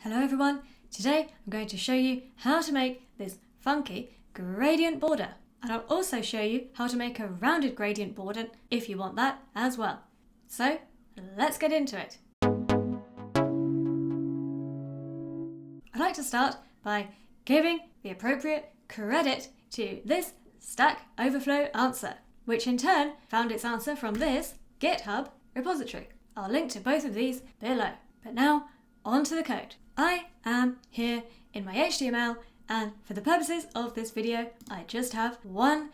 Hello everyone, today I'm going to show you how to make this funky gradient border, and I'll also show you how to make a rounded gradient border if you want that as well. So let's get into it. I'd like to start by giving the appropriate credit to this Stack Overflow answer, which in turn found its answer from this GitHub repository. I'll link to both of these below. But now, on to the code. I am here in my HTML, and for the purposes of this video, I just have one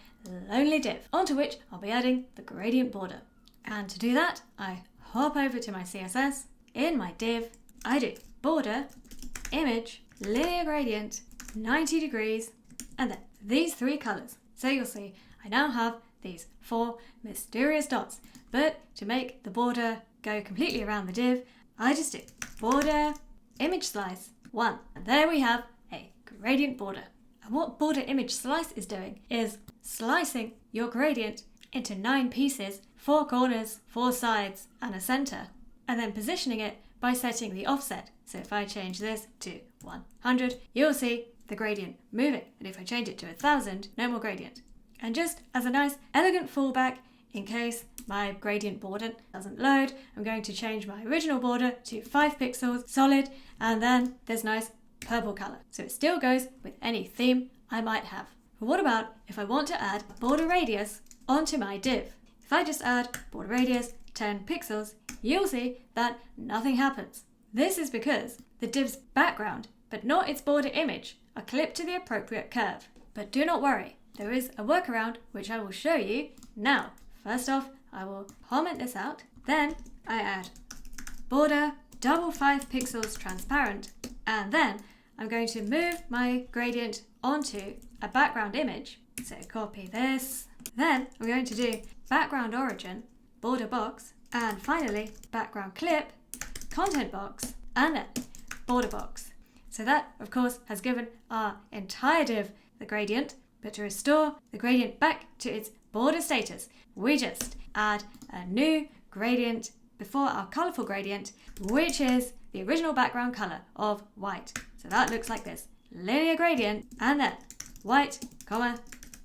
lonely div, onto which I'll be adding the gradient border. And to do that, I hop over to my CSS. In my div, I do border, image, linear gradient, 90 degrees, and then these three colors. So you'll see I now have these four mysterious dots, but to make the border go completely around the div, I just do border, image slice 1, and there we have a gradient border. And what border image slice is doing is slicing your gradient into 9 pieces, 4 corners, 4 sides, and a center, and then positioning it by setting the offset. So if I change this to 100, you'll see the gradient moving, and if I change it to 1000, no more gradient. And just as a nice elegant fallback, in case my gradient border doesn't load, I'm going to change my original border to 5 pixels solid, and then this nice purple color. So it still goes with any theme I might have. But what about if I want to add border radius onto my div? If I just add border radius 10 pixels, you'll see that nothing happens. This is because the div's background, but not its border image, are clipped to the appropriate curve. But do not worry, there is a workaround which I will show you now. First off, I will comment this out, then I add border double 5 pixels transparent, and then I'm going to move my gradient onto a background image. So copy this, then I'm going to do background origin, border box, and finally background clip, content box, and then border box. So that, of course, has given our entire div the gradient, but to restore the gradient back to its border status, we just add a new gradient before our colorful gradient, which is the original background color of white. So that looks like this, linear gradient, and then white, comma,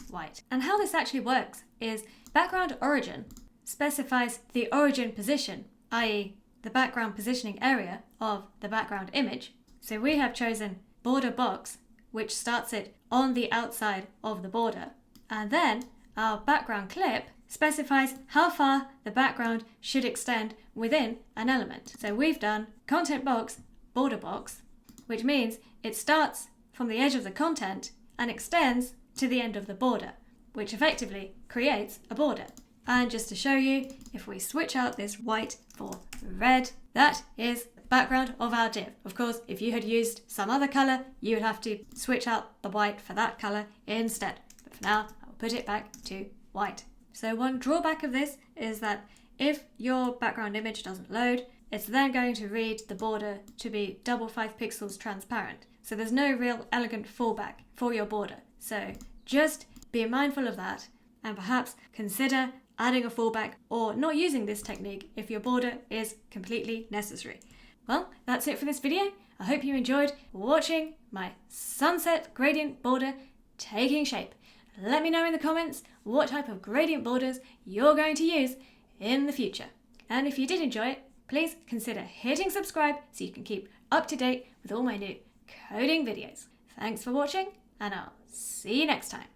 white. And how this actually works is background origin specifies the origin position, i.e. the background positioning area of the background image. So we have chosen border box, which starts it on the outside of the border. And then our background clip specifies how far the background should extend within an element. So we've done content box, border box, which means it starts from the edge of the content and extends to the end of the border, which effectively creates a border. And just to show you, if we switch out this white for red, that is the background of our div. Of course, if you had used some other color, you would have to switch out the white for that color instead. But for now, I'll put it back to white. So one drawback of this is that if your background image doesn't load, it's then going to read the border to be double 5 pixels transparent. So there's no real elegant fallback for your border. So just be mindful of that, and perhaps consider adding a fallback or not using this technique if your border is completely necessary. Well, that's it for this video. I hope you enjoyed watching my sunset gradient border taking shape. Let me know in the comments what type of gradient borders you're going to use in the future. And if you did enjoy it, please consider hitting subscribe so you can keep up to date with all my new coding videos. Thanks for watching, and I'll see you next time.